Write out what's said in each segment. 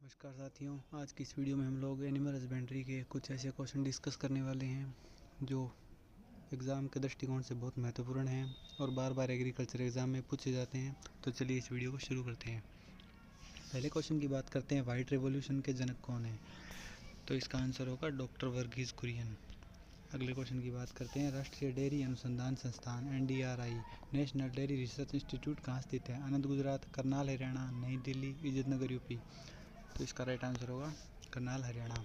नमस्कार साथियों, आज की इस वीडियो में हम लोग एनिमल हस्बेंड्री के कुछ ऐसे क्वेश्चन डिस्कस करने वाले हैं जो एग्ज़ाम के दृष्टिकोण से बहुत महत्वपूर्ण हैं और बार बार एग्रीकल्चर एग्ज़ाम में पूछे जाते हैं। तो चलिए इस वीडियो को शुरू करते हैं। पहले क्वेश्चन की बात करते हैं, वाइट रेवोल्यूशन के जनक कौन है? तो इसका आंसर होगा डॉक्टर वर्गीज़ कुरियन। अगले क्वेश्चन की बात करते हैं, राष्ट्रीय डेयरी अनुसंधान संस्थान NDRI national dairy research institute कहाँ स्थित है? आनंद गुजरात, करनाल हरियाणा, नई दिल्ली, इज्जतनगर यूपी। तो इसका राइट आंसर होगा करनाल हरियाणा।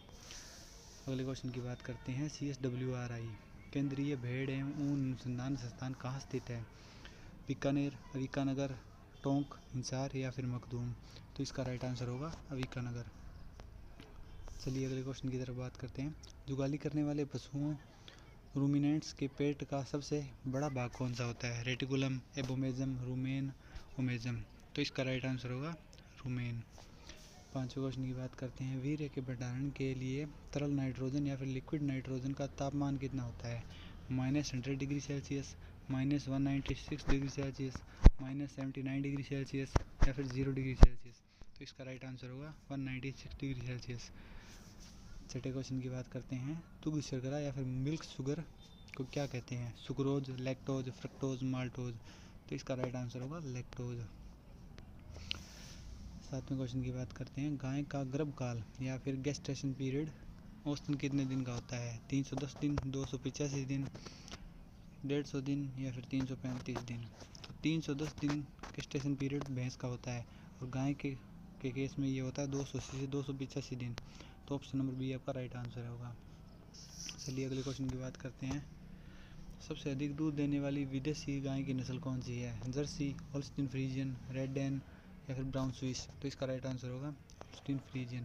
अगले क्वेश्चन की बात करते हैं, CSWRI केंद्रीय भेड़ एवं ऊन अनुसंधान संस्थान कहाँ स्थित है? बीकानेर, अविकानगर, टोंक, हिसार या फिर मखदूम। तो इसका राइट आंसर होगा अविकानगर। चलिए अगले क्वेश्चन की तरफ बात करते हैं, जुगाली करने वाले पशुओं रूमिनेंट्स के पेट का सबसे बड़ा भाग कौन सा होता है? Reticulum, abomasum, rumen, omasum. तो इसका राइट आंसर होगा रूमेन। पांचवें क्वेश्चन की बात करते हैं, वीर्य के भंडारण के लिए तरल नाइट्रोजन या फिर लिक्विड नाइट्रोजन का तापमान कितना होता है? -100 degree Celsius, -196 degree Celsius, -79 degree Celsius या फिर 0 डिग्री सेल्सियस। तो इसका राइट आंसर होगा 196 डिग्री सेल्सियस। छठे क्वेश्चन की बात करते हैं, दुग्ध शर्करा या फिर मिल्क शुगर को क्या कहते हैं? Sucrose, lactose, fructose, maltose. तो इसका राइट आंसर होगा लैक्टोज। सातवें क्वेश्चन की बात करते हैं, गाय का गर्भकाल या फिर गेस्टेशन पीरियड औसतन कितने दिन का होता है? 310 दिन, 285 दिन, 150 दिन या फिर 335 दिन। तो 310 दिन गेस्टेशन पीरियड भैंस का होता है और गाय के केस में ये होता है 280 से 285 दिन। तो ऑप्शन नंबर बी आपका राइट आंसर होगा। चलिए अगले क्वेश्चन की बात करते हैं, सबसे अधिक दूध देने वाली विदेशी गाय की नस्ल कौन सी है? Jersey, Holstein Friesian, Red Dane या फिर ब्राउन स्विस। तो इसका राइट आंसर होगा होल्स्टीन फ्रीजियन।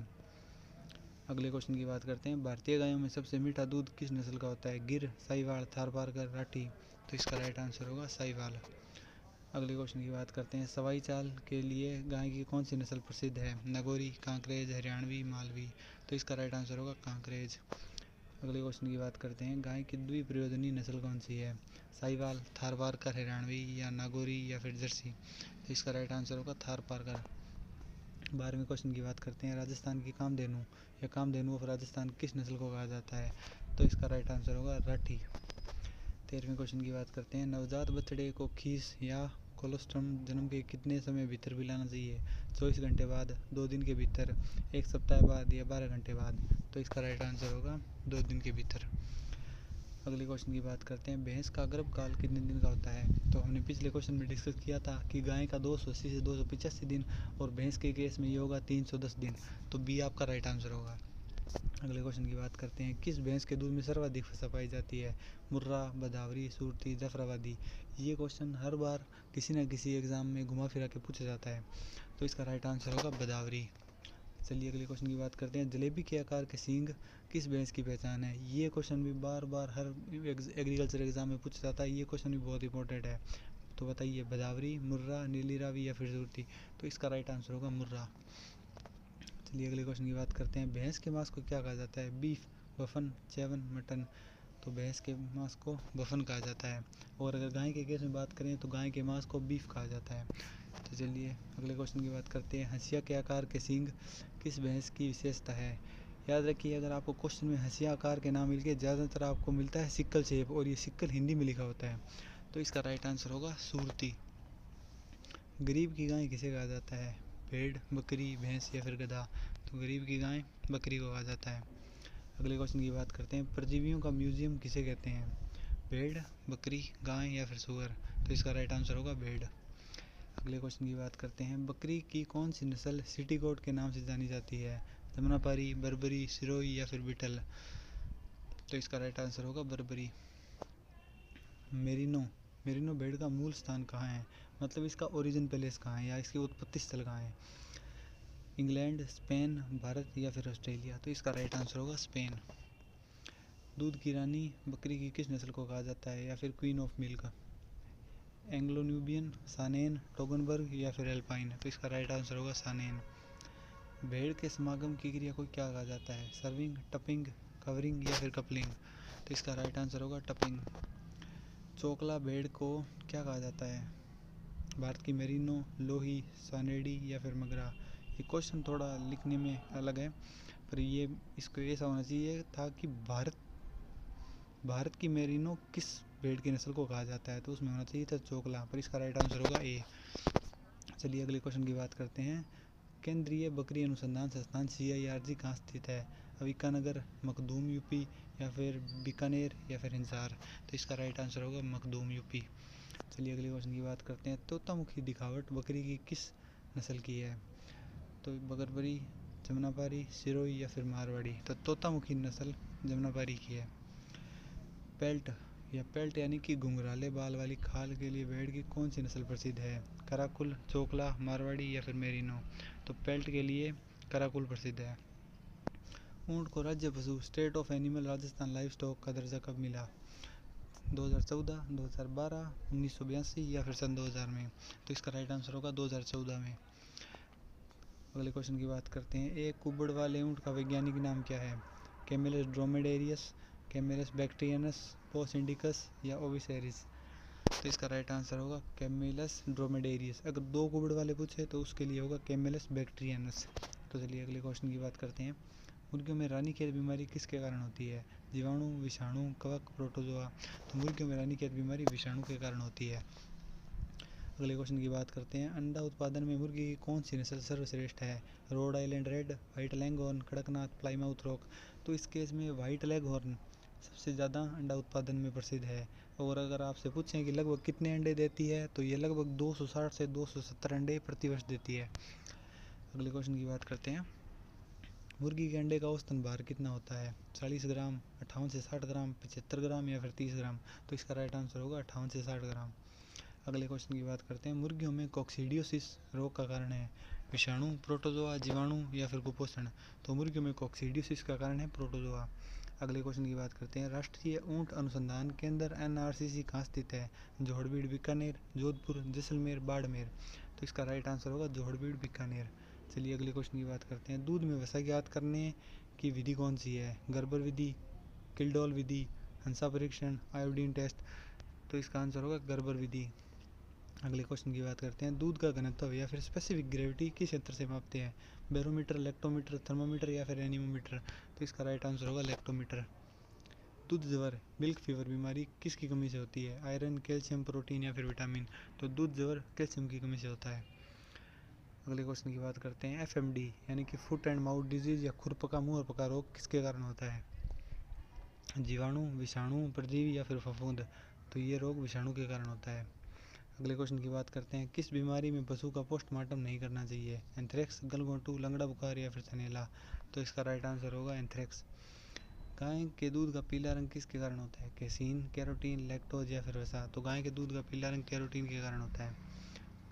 अगले क्वेश्चन की बात करते हैं, भारतीय गायों में सबसे मीठा दूध किस नस्ल का होता है? गिर, साहिवाल, थारपारकर, राठी। तो इसका राइट आंसर होगा साहिवाल। अगले क्वेश्चन की बात करते हैं, सवाई चाल के लिए गाय की कौन सी नस्ल प्रसिद्ध है? नागौरी, कांकरेज, हरियाणवी, मालवी। तो इसका राइट आंसर होगा कांकरेज। अगले क्वेश्चन की बात करते हैं, गाय की द्विप्रयोजनी नस्ल कौन सी है? साहिवाल, थारपारकर, हरियाणवी या नागौरी या फिर जर्सी। तो इसका राइट आंसर होगा थारपारकर। 12वें क्वेश्चन की बात करते हैं, राजस्थान की कामधेनु या कामधेनु ऑफ राजस्थान किस नस्ल को कहा जाता है? तो इसका राइट आंसर होगा राठी। 13वें क्वेश्चन की बात करते हैं, नवजात बछड़े को खीस या कोलोस्ट्रम जन्म के कितने समय भीतर पिलाना चाहिए? 24 घंटे बाद, 2 दिन के भीतर, 1 सप्ताह बाद या 12 घंटे बाद। तो इसका राइट आंसर होगा 2 दिन के भीतर। अगले क्वेश्चन की बात करते हैं, भैंस का गर्भकाल कितने दिन का होता है? तो हमने पिछले क्वेश्चन में डिस्कस किया था कि गाय का 280 से 285 दिन और भैंस के केस में ये होगा 310 दिन। तो बी आपका राइट आंसर होगा। अगले क्वेश्चन की बात करते हैं, किस भैंस के दूध में सर्वाधिक वसा पाई जाती है? मुर्रा, बदावरी, सूरती, जफराबादी। ये क्वेश्चन हर बार किसी न किसी एग्जाम में घुमा फिरा के पूछा जाता है। तो इसका राइट आंसर होगा बदावरी। चलिए अगले क्वेश्चन की बात करते हैं, जलेबी के आकार के सींग किस भैंस की पहचान है? ये क्वेश्चन भी बार बार हर एग्रीकल्चर एग्जाम में पूछा जाता है। ये क्वेश्चन भी बहुत इंपॉर्टेंट है। तो बताइए, बदावरी, मुर्रा, नीली रावी या फिर सूरती। तो इसका राइट आंसर होगा मुर्रा। चलिए अगले क्वेश्चन की बात करते हैं, भैंस के मांस को क्या कहा जाता है? Beef, बफन, चैवन, mutton. तो भैंस के मांस को बफन कहा जाता है और अगर गाय के केस में बात करें तो गाय के मांस को बीफ कहा जाता है। तो चलिए अगले क्वेश्चन की बात करते हैं, हंसिया के आकार के सींग किस भैंस की विशेषता है? याद रखिए, अगर आपको क्वेश्चन में हंसिया आकार के नाम मिल के ज़्यादातर आपको मिलता है सिक्कल शेप, और ये सिक्कल हिंदी में लिखा होता है। तो इसका राइट आंसर होगा सूरती। गरीब की गाय किसे कहा जाता है? भेड़, बकरी, भैंस या फिर गधा। तो गरीब की गाय बकरी को कहा जाता है। अगले क्वेश्चन की बात करते हैं, परजीवियों का म्यूजियम किसे कहते हैं? भेड़, बकरी, गाय या फिर सुअर। तो इसका राइट आंसर होगा भेड़। अगले क्वेश्चन की बात करते हैं, बकरी की कौन सी नस्ल सिटी गोट के नाम से जानी जाती है? जमुनापारी, बर्बरी, सिरोही या फिर बिटल। तो इसका राइट आंसर होगा बर्बरी। मेरिनो भेड़ का मूल स्थान कहाँ है? मतलब इसका ओरिजिन प्लेस कहाँ है या इसकी उत्पत्ति स्थल कहाँ है? इंग्लैंड, स्पेन, भारत या फिर ऑस्ट्रेलिया। तो इसका राइट आंसर होगा स्पेन। दूध की रानी बकरी की किस नस्ल को कहा जाता है या फिर queen of milk? Anglo Nubian, सानेन, टोगनबर्ग या फिर एल्पाइन। तो इसका राइट आंसर होगा सानेन। भेड़ के समागम की क्रिया को क्या कहा जाता है? सर्विंग, टपिंग, कवरिंग या फिर कपलिंग। तो इसका राइट आंसर होगा टपिंग। चोकला भेड़ को क्या कहा जाता है? भारत की मेरिनो, लोही, सानेडी या फिर मगरा। ये क्वेश्चन थोड़ा लिखने में अलग है, पर ये इसको ऐसा होना चाहिए था कि भारत की मेरिनो किस भेड़ की नस्ल को कहा जाता है, तो उसमें होना चाहिए था चोकला, पर इसका राइट आंसर होगा ए। चलिए अगले क्वेश्चन की बात करते हैं। केंद्रीय बकरी अनुसंधान संस्थान CIRG कहाँ स्थित है? ईटानगर, मखदूम यूपी, या फिर बीकानेर, या फिर हिसार, तो इसका राइट आंसर होगा मखदूम यूपी। चलिए अगले क्वेश्चन की बात करते हैं। तोतामुखी दिखावट बकरी की किस नस्ल की है? तो बगरबरी, जमुनापारी, सिरोही, या फिर मारवाड़ी, तो तोतामुखी नस्ल जमुनापारी की है। पेल्ट यानी कि घुंघराले बाल वाली खाल के लिए भेड़ की कौन सी नस्ल प्रसिद्ध है? कराकुल, चोकला, मारवाड़ी, या फिर मेरिनो, तो पेल्ट के लिए कराकुल प्रसिद्ध है। ऊंट को राज्य पशु state of animal Rajasthan live stock का दर्जा कब मिला? 2014, 2012, 1982, या फिर सन 2000 में, तो इसका राइट आंसर होगा 2014 में। अगले क्वेश्चन की बात करते हैं। एक कुबड़ वाले ऊंट का वैज्ञानिक नाम क्या है? कैमेलस ड्रोमेडेरियस, कैमेलस बैक्ट्रियनस, पोस इंडिकस, या ओविसेरिस, तो इसका राइट आंसर होगा कैमेलस ड्रोमेडेरियस। अगर दो कुबड़ वाले पूछे तो उसके लिए होगा कैमेलस बैक्ट्रियनस। तो चलिए अगले क्वेश्चन की बात करते हैं। मुर्गियों में रानीखेत बीमारी किसके कारण होती है? जीवाणु, विषाणु, कवक, प्रोटोजोआ, तो मुर्गियों में रानीखेत बीमारी विषाणु के कारण होती है। अगले क्वेश्चन की बात करते हैं। अंडा उत्पादन में मुर्गी की कौन सी नस्ल सर्वश्रेष्ठ है? रोड आइलैंड रेड, व्हाइट लैंगहॉर्न, कड़कनाथ, प्लाईमाउथ रॉक, तो इस केस में व्हाइट लैंगहॉर्न सबसे ज़्यादा अंडा उत्पादन में प्रसिद्ध है। और अगर आपसे पूछें कि लगभग कितने अंडे देती है, तो ये लगभग 260 से 270 अंडे प्रतिवर्ष देती है। अगले क्वेश्चन की बात करते हैं। मुर्गी के अंडे का औसतन भार कितना होता है? 40 ग्राम, 58 से 60 ग्राम, 75 ग्राम, या फिर 30 ग्राम, तो इसका राइट आंसर होगा 58 से 60 ग्राम। अगले क्वेश्चन की बात करते हैं। मुर्गियों में कोक्सीडियोसिस रोग का कारण है? विषाणु, प्रोटोजोआ, जीवाणु, या फिर कुपोषण, तो मुर्गियों में कोक्सीडियोसिस का कारण है प्रोटोजोआ। अगले क्वेश्चन की बात करते हैं। राष्ट्रीय ऊंट अनुसंधान केंद्र NRCC कहाँ स्थित है? जोहड़बीड़, बीकानेर, जोधपुर, जैसलमेर, बाड़मेर, तो इसका राइट आंसर होगा जोहड़बीड़, बीकानेर। चलिए अगले क्वेश्चन की बात करते हैं। दूध में वसा ज्ञात करने की विधि कौन सी है? गर्बर विधि, किल्डॉल विधि, हंसा परीक्षण, आयोडीन टेस्ट, तो इसका आंसर होगा गर्बर विधि। अगले क्वेश्चन की बात करते हैं। दूध का घनत्व या फिर स्पेसिफिक ग्रेविटी किस यंत्र से मापते हैं? बैरोमीटर, लेक्टोमीटर, थर्मोमीटर, या फिर एनीमोमीटर, तो इसका राइट आंसर होगा लेक्टोमीटर। दूध ज्वर, मिल्क फीवर बीमारी किसकी कमी से होती है? आयरन, कैल्शियम, प्रोटीन, या फिर विटामिन, तो दूध ज्वर कैल्शियम की कमी से होता है। अगले क्वेश्चन की बात करते हैं। FMD यानी कि फुट एंड माउथ डिजीज या खुरपका मुंह और पका रोग किसके कारण होता है? जीवाणु, विषाणु, परजीवी, या फिर फफूंद, तो ये रोग विषाणु के कारण होता है। अगले क्वेश्चन की बात करते हैं। किस बीमारी में पशु का पोस्टमार्टम नहीं करना चाहिए? एंथ्रेक्स, गलघोंटू, लंगड़ा बुखार, या फिर थनैला, तो इसका राइट आंसर होगा एंथ्रेक्स। गाय के दूध का पीला रंग किसके कारण होता है? कैसीन, कैरोटीन, लैक्टोज, या फिर वसा, तो गाय के दूध का पीला रंग कैरोटीन के कारण होता है।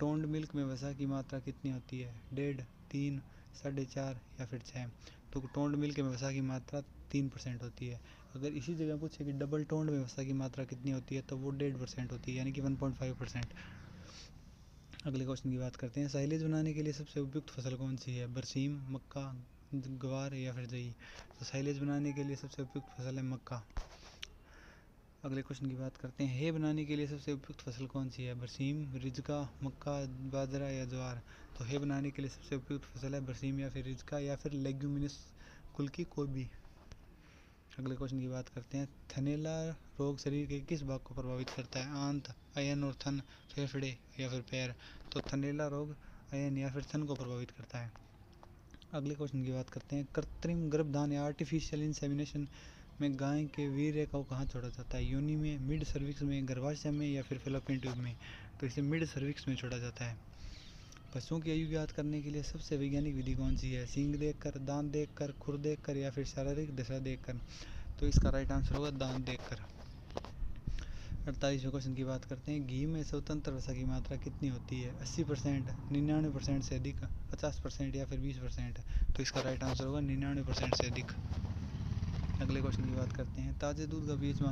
टोन्ड मिल्क में वसा की मात्रा कितनी होती है? 1.5, 3, 4.5, या फिर 6, तो टोन्ड मिल्क में वसा की मात्रा 3% होती है। अगर इसी जगह पूछे कि डबल टोन्ड में वसा की मात्रा कितनी होती है, तो वो 1.5% होती है, यानी कि 1.5%। अगले क्वेश्चन की बात करते हैं। साइलेज बनाने के लिए सबसे उपयुक्त फसल कौन सी है? बरसीम, मक्का, ग्वार, या फिर जई, तो साइलेज बनाने के लिए सबसे उपयुक्त फसल है मक्का। अगले क्वेश्चन की बात करते हैं। हे बनाने के लिए सबसे उपयुक्त फसल कौन सी है? बरसीम, रिजका, मक्का, बाजरा, या ज्वार, तो हे बनाने के लिए सबसे उपयुक्त फसल है बरसीम, या फिर रिजका, या फिर लेग्यूमिनस कुल की कोई भी। अगले क्वेश्चन की बात करते हैं। थनैला रोग शरीर के किस भाग को प्रभावित करता है? आंत, अयन और थन, फेफड़े, या फिर पैर, तो थनैला रोग अयन या फिर थन को प्रभावित करता है। अगले क्वेश्चन की बात करते हैं। कृत्रिम गर्भधान या आर्टिफिशियल इंसेमिनेशन में गाय के वीर्य को कहाँ छोड़ा जाता है? योनि में, मिड सर्विक्स में, गर्भाशय में, या फिर फैलोपियन ट्यूब में, तो इसे मिड सर्विक्स में छोड़ा जाता है। पशुओं की आयु ज्ञात करने के लिए सबसे वैज्ञानिक विधि कौन सी है? सींग देखकर, दांत देखकर, खुर देखकर, या फिर शारीरिक दशा देखकर, तो इसका राइट आंसर होगा दांत देखकर। 48वें क्वेश्चन की बात करते हैं। घी में स्वतंत्र वसा की मात्रा कितनी होती है? 80%, 99% से अधिक, 50%, या फिर 20%, तो इसका राइट आंसर होगा 99% से अधिक। अगले क्वेश्चन की बात करते हैं। ताज़े दूध का पीएच